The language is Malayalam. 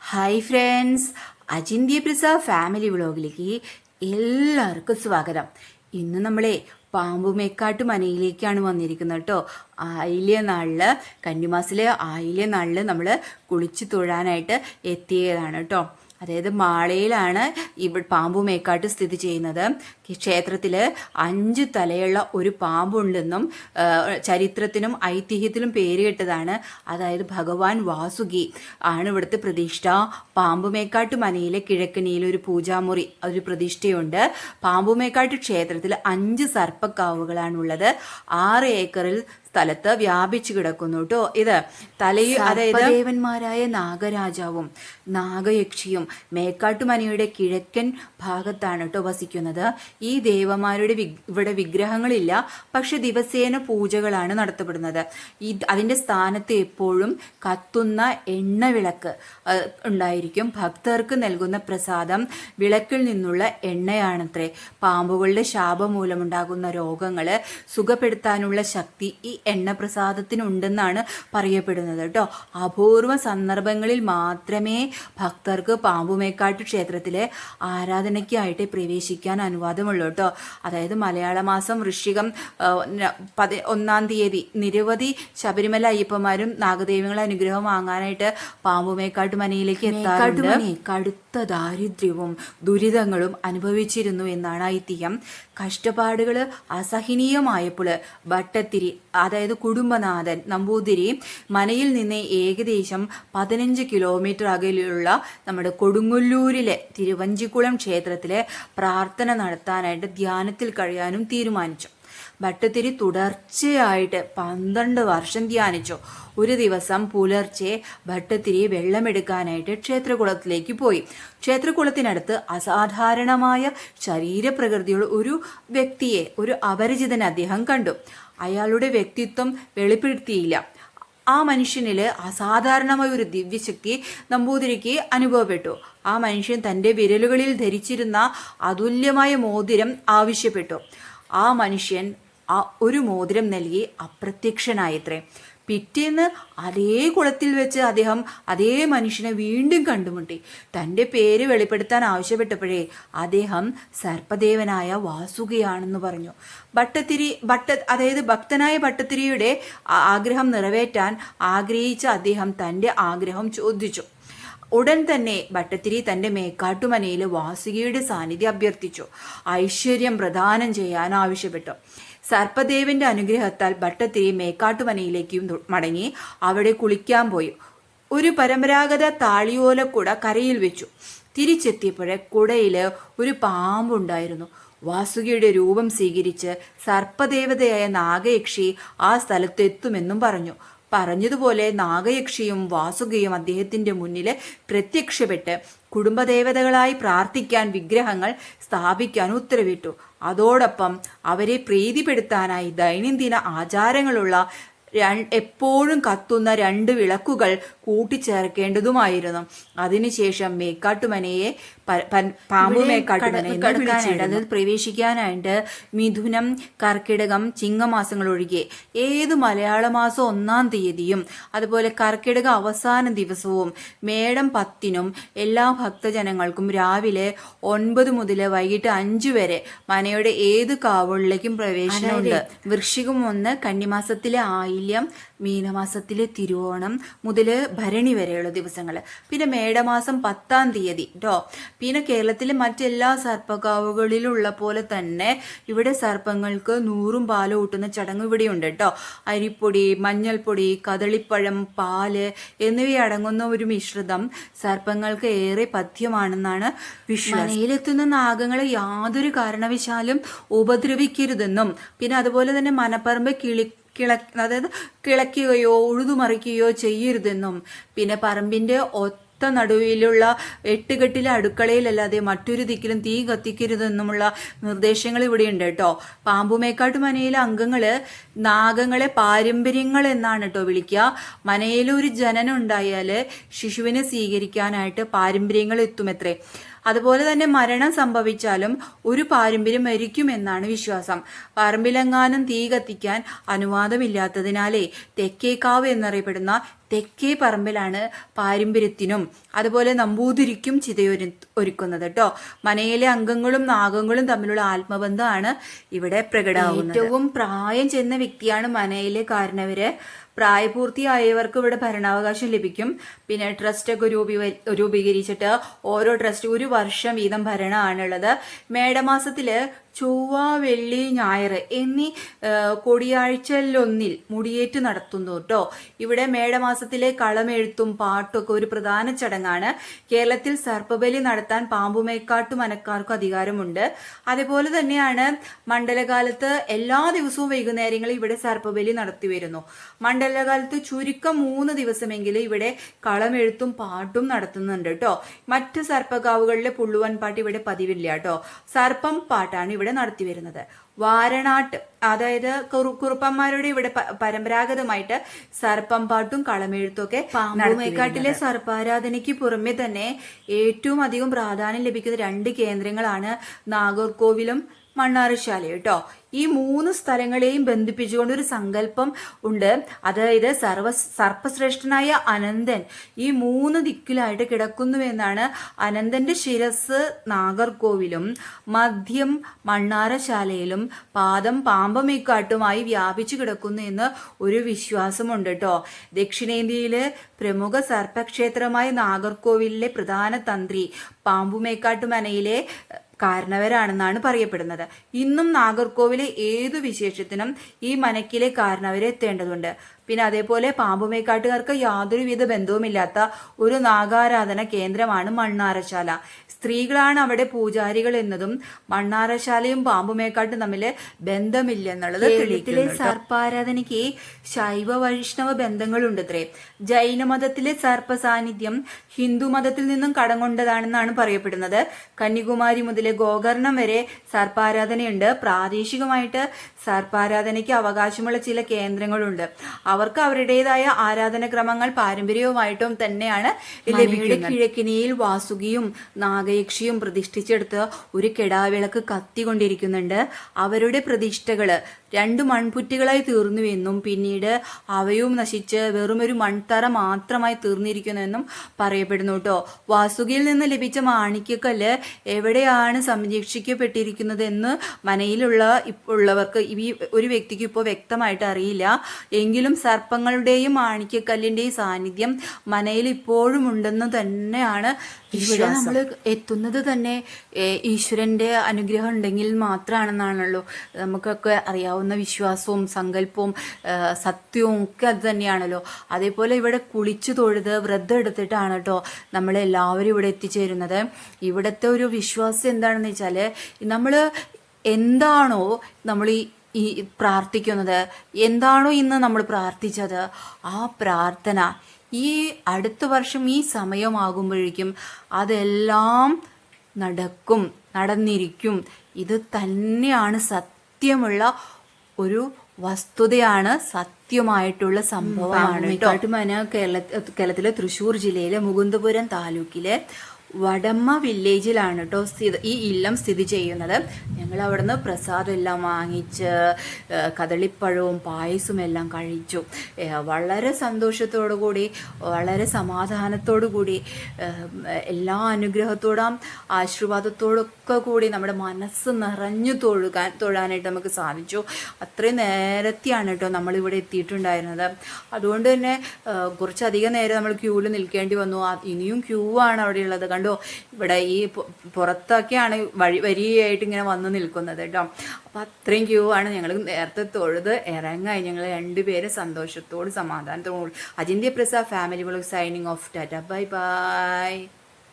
ഹായ് ഫ്രണ്ട്സ്, അജിന്ത്യ പ്രസ ഫാമിലി വ്ളോഗിലേക്ക് എല്ലാവർക്കും സ്വാഗതം. ഇന്ന് നമ്മളെ പാമ്പുമേക്കാട്ട് മനയിലേക്കാണ് വന്നിരിക്കുന്നത് കേട്ടോ. ആയില്യ നാളില്, കന്നിമാസത്തിലെ ആയില്യ നാളില് നമ്മൾ കുളിച്ചു തൊഴാനായിട്ട് എത്തിയതാണ് കേട്ടോ. അതായത് മാളയിലാണ് ഈ പാമ്പുമേക്കാട്ട് സ്ഥിതി ചെയ്യുന്നത്. ക്ഷേത്രത്തിൽ 5 തലയുള്ള ഒരു പാമ്പുണ്ടെന്നും ചരിത്രത്തിനും ഐതിഹ്യത്തിലും പേരുകെട്ടതാണ്. അതായത് ഭഗവാൻ വാസുകി ആണ് ഇവിടുത്തെ പ്രതിഷ്ഠ. പാമ്പുമേക്കാട്ട് മനയിലെ കിഴക്കണിയിൽ ഒരു പൂജാമുറി, ഒരു പ്രതിഷ്ഠയുണ്ട്. പാമ്പുമേക്കാട്ട് ക്ഷേത്രത്തിൽ 5 സർപ്പക്കാവുകളാണുള്ളത്. 6 ഏക്കറിൽ സ്ഥലത്ത് വ്യാപിച്ചു കിടക്കുന്നു കേട്ടോ. ഇത് അതായത് ദേവന്മാരായ നാഗരാജാവും നാഗയക്ഷിയും മേക്കാട്ടുമനയുടെ കിഴക്കൻ ഭാഗത്താണ് കേട്ടോ വസിക്കുന്നത്. ഈ ദേവന്മാരുടെ ഇവിടെ വിഗ്രഹങ്ങളില്ല, പക്ഷെ ദിവസേന പൂജകളാണ് നടത്തപ്പെടുന്നത്. അതിൻ്റെ സ്ഥാനത്ത് എപ്പോഴും കത്തുന്ന എണ്ണവിളക്ക് ഉണ്ടായിരിക്കും. ഭക്തർക്ക് നൽകുന്ന പ്രസാദം വിളക്കിൽ നിന്നുള്ള എണ്ണയാണത്രേ. പാമ്പുകളുടെ ശാപം മൂലമുണ്ടാകുന്ന രോഗങ്ങൾ സുഖപ്പെടുത്താനുള്ള ശക്തി ഈ എണ്ണപ്രസാദത്തിനുണ്ടെന്നാണ് പറയപ്പെടുന്നത് കേട്ടോ. അപൂർവ സന്ദർഭങ്ങളിൽ മാത്രമേ ഭക്തർക്ക് പാമ്പുമേക്കാട്ട് ക്ഷേത്രത്തിലെ ആരാധനയ്ക്കായിട്ട് പ്രവേശിക്കാൻ അനുവാദമുള്ളൂ കേട്ടോ. അതായത് മലയാള മാസം വൃശ്ചികം 1-ാം തീയതി നിരവധി ശബരിമല അയ്യപ്പന്മാരും നാഗദേവികളുടെ അനുഗ്രഹം വാങ്ങാനായിട്ട് പാമ്പുമേക്കാട്ട് മനയിലേക്ക് എത്താറുണ്ട്. കടുത്ത ദാരിദ്ര്യവും ദുരിതങ്ങളും അനുഭവിച്ചിരുന്നു എന്നാണ് ഐതിഹ്യം. കഷ്ടപ്പാടുകൾ അസഹനീയമായപ്പോൾ ഭട്ടത്തിരി, അതായത് കുടുംബനാഥൻ നമ്പൂതിരി മനയിൽ നിന്ന് ഏകദേശം 15 കിലോമീറ്റർ അകലെയുള്ള നമ്മുടെ കൊടുങ്ങല്ലൂരിലെ തിരുവഞ്ചിക്കുളം ക്ഷേത്രത്തിലെ പ്രാർത്ഥന നടത്താനായിട്ട് ധ്യാനത്തിൽ കഴിയാനും തീരുമാനിച്ചു. ഭട്ടത്തിരി തുടർച്ചയായിട്ട് 12 വർഷം ധ്യാനിച്ചു. ഒരു ദിവസം പുലർച്ചെ ഭട്ടത്തിരി വെള്ളമെടുക്കാനായിട്ട് ക്ഷേത്രകുളത്തിലേക്ക് പോയി. ക്ഷേത്രകുളത്തിനടുത്ത് അസാധാരണമായ ശരീരപ്രകൃതിയുള്ള ഒരു വ്യക്തിയെ, ഒരു അപരിചിതൻ അദ്ദേഹം കണ്ടു. അയാളുടെ വ്യക്തിത്വം വെളിപ്പെടുത്തിയില്ല. ആ മനുഷ്യനിൽ അസാധാരണമായ ഒരു ദിവ്യശക്തി നമ്പൂതിരിക്ക് അനുഭവപ്പെട്ടു. ആ മനുഷ്യൻ തൻ്റെ വിരലുകളിൽ ധരിച്ചിരുന്ന അതുല്യമായ മോതിരം ആവശ്യപ്പെട്ടു. ആ മനുഷ്യൻ ഒരു മോതിരം നൽകി അപ്രത്യക്ഷനായത്രേ. പിറ്റേന്ന് അതേ കുളത്തിൽ വെച്ച് അദ്ദേഹം അതേ മനുഷ്യനെ വീണ്ടും കണ്ടുമുട്ടി. തൻ്റെ പേര് വെളിപ്പെടുത്താൻ ആവശ്യപ്പെട്ടപ്പോഴേ അദ്ദേഹം സർപ്പദേവനായ വാസുകിയാണെന്ന് പറഞ്ഞു. അതായത് ഭക്തനായ ഭട്ടത്തിരിയുടെ ആഗ്രഹം നിറവേറ്റാൻ ആഗ്രഹിച്ച അദ്ദേഹം തൻ്റെ ആഗ്രഹം ചോദിച്ചു. ഉടൻ തന്നെ ഭട്ടത്തിരി തൻ്റെ മേക്കാട്ടുമനയിൽ വാസുകിയുടെ സാന്നിധ്യം അഭ്യർത്ഥിച്ചു. ഐശ്വര്യം പ്രദാനം ചെയ്യാൻ ആവശ്യപ്പെട്ടു. സർപ്പദേവന്റെ അനുഗ്രഹത്താൽ ഭട്ടത്തിരി മേക്കാട്ടുമനയിലേക്കും മടങ്ങി അവിടെ കുളിക്കാൻ പോയി. ഒരു പരമ്പരാഗത താളിയോലക്കുട കരയിൽ വെച്ചു. തിരിച്ചെത്തിയപ്പോഴേ കുടയിൽ ഒരു പാമ്പുണ്ടായിരുന്നു. വാസുകിയുടെ രൂപം സ്വീകരിച്ച് സർപ്പദേവതയായ നാഗയക്ഷി ആ സ്ഥലത്തെത്തുമെന്നും പറഞ്ഞു. പറഞ്ഞതുപോലെ നാഗയക്ഷിയും വാസുകിയും അദ്ദേഹത്തിൻ്റെ മുന്നിൽ പ്രത്യക്ഷപ്പെട്ട് കുടുംബദേവതകളായി പ്രാർത്ഥിക്കാൻ വിഗ്രഹങ്ങൾ സ്ഥാപിക്കാൻ ഉത്തരവിട്ടു. അതോടൊപ്പം അവരെ പ്രീതിപ്പെടുത്താനായി ദൈനംദിന ആചാരങ്ങളുള്ള എപ്പോഴും കത്തുന്ന 2 വിളക്കുകൾ കൂട്ടിച്ചേർക്കേണ്ടതുമായിരുന്നു. അതിനുശേഷം മേക്കാട്ടുമനയെ പാമ്പുമേക്കാട്ടുമനയെ പ്രവേശിക്കാനായിട്ട് മിഥുനം, കർക്കിടകം, ചിങ്ങമാസങ്ങൾ ഒഴികെ ഏത് മലയാള മാസം 1-ാം തീയതിയും അതുപോലെ കർക്കിടക അവസാന ദിവസവും മേടം 10-നും എല്ലാ ഭക്തജനങ്ങൾക്കും രാവിലെ 9 മുതൽ വൈകിട്ട് 5 വരെ മനയുടെ ഏത് കാവുകളിലേക്കും പ്രവേശനമുണ്ട്. വൃശ്ചികം 1 കന്നിമാസത്തിലെ ആയില്യം, മീനമാസത്തിലെ തിരുവോണം മുതൽ ഭരണി വരെയുള്ള ദിവസങ്ങൾ, പിന്നെ മേടമാസം 10-ാം തീയതി കേട്ടോ. പിന്നെ കേരളത്തിലെ മറ്റെല്ലാ സർപ്പക്കാവുകളിലുള്ള പോലെ തന്നെ ഇവിടെ സർപ്പങ്ങൾക്ക് 100 പാല് ഊട്ടുന്ന ചടങ്ങ് ഇവിടെയുണ്ട് കേട്ടോ. അരിപ്പൊടി, മഞ്ഞൾപ്പൊടി, കദളിപ്പഴം, പാല് എന്നിവയടങ്ങുന്ന ഒരു മിശ്രിതം സർപ്പങ്ങൾക്ക് ഏറെ പഥ്യമാണെന്നാണ് വിശ്വാസം. മനയിലെത്തുന്ന നാഗങ്ങളെ യാതൊരു കാരണവശാലും ഉപദ്രവിക്കരുതെന്നും പിന്നെ അതുപോലെ തന്നെ മനപ്പറമ്പ് അതായത് കിളയ്ക്കുകയോ ഉഴുതുമറിക്കുകയോ ചെയ്യരുതെന്നും പിന്നെ പറമ്പിൻ്റെ നടുവിലുള്ള 8 കെട്ടിലെ അടുക്കളയിലല്ലാതെ മറ്റൊരു ദിക്കിലും തീ കത്തിക്കരുതെന്നുമുള്ള നിർദ്ദേശങ്ങൾ ഇവിടെയുണ്ട് കേട്ടോ. പാമ്പുമേക്കാട്ട് മനയിലെ അംഗങ്ങൾ നാഗങ്ങളെ പാരമ്പര്യങ്ങൾ എന്നാണ് കേട്ടോ വിളിക്കുക. മനയിലൊരു ജനനം ഉണ്ടായാൽ ശിശുവിനെ സ്വീകരിക്കാനായിട്ട് പാരമ്പര്യങ്ങൾ എത്തുമത്രേ. അതുപോലെ തന്നെ മരണം സംഭവിച്ചാലും ഒരു പാരമ്പര്യം മരിക്കുമെന്നാണ് വിശ്വാസം. പറമ്പിലെങ്ങാനും തീ കത്തിക്കാൻ അനുവാദമില്ലാത്തതിനാലേ തെക്കേക്കാവ് എന്നറിയപ്പെടുന്ന തെക്കേ പറമ്പിലാണ് പാരമ്പര്യത്തിനും അതുപോലെ നമ്പൂതിരിക്കും ഒരുക്കുന്നത് കേട്ടോ. മനയിലെ അംഗങ്ങളും നാഗങ്ങളും തമ്മിലുള്ള ആത്മബന്ധമാണ് ഇവിടെ പ്രകടമാകുന്നത്. ഏറ്റവും പ്രായം ചെന്ന വ്യക്തിയാണ് മനയിലെ കാരണവര്. പ്രായപൂർത്തിയായവർക്ക് ഇവിടെ ഭരണാവകാശം ലഭിക്കും. പിന്നെ ട്രസ്റ്റൊക്കെ രൂപീകരിച്ചിട്ട് ഓരോ ട്രസ്റ്റ് 1 വർഷം വീതം ഭരണമാണുള്ളത്. മേടമാസത്തില് ചൊവ്വ, വെള്ളി, ഞായർ എന്നീ കൊടിയാഴ്ചയിലൊന്നിൽ മുടിയേറ്റ് നടത്തുന്നു കേട്ടോ. ഇവിടെ മേടമാസത്തിലെ കളമെഴുത്തും പാട്ടും ഒക്കെ ഒരു പ്രധാന ചടങ്ങാണ്. കേരളത്തിൽ സർപ്പബലി നടത്താൻ പാമ്പുമേക്കാട്ടു മനക്കാർക്കും അധികാരമുണ്ട്. അതുപോലെ തന്നെയാണ് മണ്ഡലകാലത്ത് എല്ലാ ദിവസവും വൈകുന്നേരങ്ങളിൽ ഇവിടെ സർപ്പബലി നടത്തി വരുന്നു. മണ്ഡലകാലത്ത് ചുരുക്കം 3 ദിവസമെങ്കിലും ഇവിടെ കളമെഴുത്തും പാട്ടും നടത്തുന്നുണ്ട് കേട്ടോ. മറ്റ് സർപ്പകാവുകളിലെ പുള്ളുവൻ പാട്ട് ഇവിടെ പതിവില്ല കേട്ടോ. സർപ്പം പാട്ടാണ് ഇവിടെ നടത്തി വരുന്നത്. വാരണാട്ട്, അതായത് കുറുപ്പന്മാരുടെ ഇവിടെ പരമ്പരാഗതമായിട്ട് സർപ്പം പാട്ടും കളമെഴുത്തും ഒക്കെ. പാമ്പുമേക്കാട്ടിലെ സർപ്പാരാധനയ്ക്ക് പുറമെ തന്നെ ഏറ്റവും അധികം പ്രാധാന്യം ലഭിക്കുന്ന 2 കേന്ദ്രങ്ങളാണ് നാഗർകോവിലും മണ്ണാറശാലയും കേട്ടോ. ഈ 3 സ്ഥലങ്ങളെയും ബന്ധിപ്പിച്ചുകൊണ്ട് ഒരു സങ്കല്പം ഉണ്ട്. അതായത് സർപ്പശ്രേഷ്ഠനായ അനന്തൻ ഈ 3 ദിക്കിലായിട്ട് കിടക്കുന്നുവെന്നാണ്. അനന്തന്റെ ശിരസ് നാഗർകോവിലും മദ്യം മണ്ണാറശാലയിലും പാദം പാമ്പമേക്കാട്ടുമായി വ്യാപിച്ചു കിടക്കുന്നു എന്ന് ഒരു വിശ്വാസമുണ്ട് കേട്ടോ. ദക്ഷിണേന്ത്യയിലെ പ്രമുഖ സർപ്പക്ഷേത്രമായ നാഗർകോവിലിലെ പ്രധാന തന്ത്രി പാമ്പുമേക്കാട്ടു മനയിലെ കാരണവരാണെന്നാണ് പറയപ്പെടുന്നത്. ഇന്നും നാഗർകോവിലെ ഏതു വിശേഷത്തിനും ഈ മനക്കിലെ കാരണവരെ എത്തേണ്ടതുണ്ട്. പിന്നെ അതേപോലെ പാമ്പുമേക്കാട്ടുകാർക്ക് യാതൊരുവിധ ബന്ധവുമില്ലാത്ത ഒരു നാഗാരാധന കേന്ദ്രമാണ് മണ്ണാറശാല. സ്ത്രീകളാണ് അവിടെ പൂജാരികൾ എന്നതും മണ്ണാറശാലയും പാമ്പുമേക്കാട്ടും തമ്മിൽ ബന്ധമില്ലെന്നുള്ളത് തെളിയിക്കുന്നു. സർപ്പാരാധനയ്ക്ക് ശൈവ വൈഷ്ണവ ബന്ധങ്ങളുണ്ട് അത്രേ. ജൈനമതത്തിലെ സർപ്പ സാന്നിധ്യം ഹിന്ദു മതത്തിൽ നിന്നും കടം കൊണ്ടതാണെന്നാണ് പറയപ്പെടുന്നത്. കന്യാകുമാരി മുതൽ ഗോകർണം വരെ സർപ്പാരാധനയുണ്ട്. പ്രാദേശികമായിട്ട് സർപ്പാരാധനയ്ക്ക് അവകാശമുള്ള ചില കേന്ദ്രങ്ങളുണ്ട്. അവർക്ക് അവരുടേതായ ആരാധനക്രമങ്ങൾ പാരമ്പര്യവുമായിട്ടും തന്നെയാണ് ലഭിക്കുന്നത്. കിഴക്കിനിയിൽ വാസുകിയും നാഗയക്ഷിയും പ്രതിഷ്ഠിച്ചെടുത്ത് ഒരു കെടാവിളക്ക് കത്തിക്കൊണ്ടിരിക്കുന്നുണ്ട്. അവരുടെ പ്രതിഷ്ഠകള് 2 മൺപുറ്റുകളായി തീർന്നുവെന്നും പിന്നീട് അവയും നശിച്ച് വെറുമൊരു മൺതറ മാത്രമായി തീർന്നിരിക്കുന്നുവെന്നും പറയപ്പെടുന്നു കേട്ടോ. വാസുകിയിൽ നിന്ന് ലഭിച്ച മാണിക്യക്കല്ല് എവിടെയാണ് സംരക്ഷിക്കപ്പെട്ടിരിക്കുന്നതെന്ന് ഉള്ളവർക്ക് ഈ ഒരു വ്യക്തിക്ക് ഇപ്പോൾ വ്യക്തമായിട്ട് അറിയില്ല. എങ്കിലും സർപ്പങ്ങളുടെയും മാണിക്യക്കല്ലിന്റെയും സാന്നിധ്യം മനയിൽ ഇപ്പോഴും ഉണ്ടെന്ന് തന്നെയാണ്. ഇവിടെ നമ്മൾ എത്തുന്നത് തന്നെ ഈശ്വരന്റെ അനുഗ്രഹം ഉണ്ടെങ്കിൽ മാത്രമാണെന്നാണല്ലോ നമുക്കൊക്കെ അറിയാവുന്ന വിശ്വാസവും സങ്കല്പവും സത്യവും ഒക്കെ അത് തന്നെയാണല്ലോ. അതേപോലെ ഇവിടെ കുളിച്ചു തൊഴുത് വ്രതം എടുത്തിട്ടാണ് കേട്ടോ നമ്മളെല്ലാവരും ഇവിടെ എത്തിച്ചേരുന്നത്. ഇവിടുത്തെ ഒരു വിശ്വാസം എന്താണെന്ന് വെച്ചാൽ നമ്മൾ എന്താണോ നമ്മൾ ഈ പ്രാർത്ഥിക്കുന്നത്, എന്താണോ ഇന്ന് നമ്മൾ പ്രാർത്ഥിച്ചത്, ആ പ്രാർത്ഥന ഈ അടുത്ത വർഷം ഈ സമയമാകുമ്പോഴേക്കും അതെല്ലാം നടന്നിരിക്കും. ഇത് തന്നെയാണ് സത്യമുള്ള ഒരു വസ്തുതയാണ്, സത്യമായിട്ടുള്ള സംഭവമാണ് കേട്ടോ. കേരളത്തിലെ തൃശ്ശൂർ ജില്ലയിലെ മുകുന്ദപുരം താലൂക്കിലെ വടമ്മ വില്ലേജിലാണ് കേട്ടോ ഈ ഇല്ലം സ്ഥിതി ചെയ്യുന്നത്. ഞങ്ങൾ അവിടുന്ന് പ്രസാദം എല്ലാം വാങ്ങിച്ച് കദളിപ്പഴവും പായസവും എല്ലാം കഴിച്ചു. വളരെ സന്തോഷത്തോടു കൂടി വളരെ സമാധാനത്തോടു കൂടി എല്ലാ അനുഗ്രഹത്തോടും ആശീർവാദത്തോടൊക്കെ കൂടി നമ്മുടെ മനസ്സ് നിറഞ്ഞു തൊഴാനായിട്ട് നമുക്ക് സാധിച്ചു. അത്രയും നേരത്തെയാണ് കേട്ടോ നമ്മളിവിടെ എത്തിയിട്ടുണ്ടായിരുന്നത്. അതുകൊണ്ട് തന്നെ കുറച്ചധികം നേരം നമ്മൾ ക്യൂവിൽ നിൽക്കേണ്ടി വന്നു. ഇനിയും ക്യൂ ആണ് അവിടെ ഉള്ളത്. കണ്ടോ, ഇവിടെ ഈ പുറത്തൊക്കെയാണ് വരിയായിട്ട് ഇങ്ങനെ വന്ന് നിൽക്കുന്നത് കേട്ടോ. അപ്പം അത്രയും ക്യൂ ആണ്. ഞങ്ങൾ നേരത്തെ തൊഴുത് ഇറങ്ങായി. ഞങ്ങൾ 2 പേര് സന്തോഷത്തോട് സമാധാനത്തോടും. അജിന്ത്യ Prasad family vlog signing off. Tata bye by.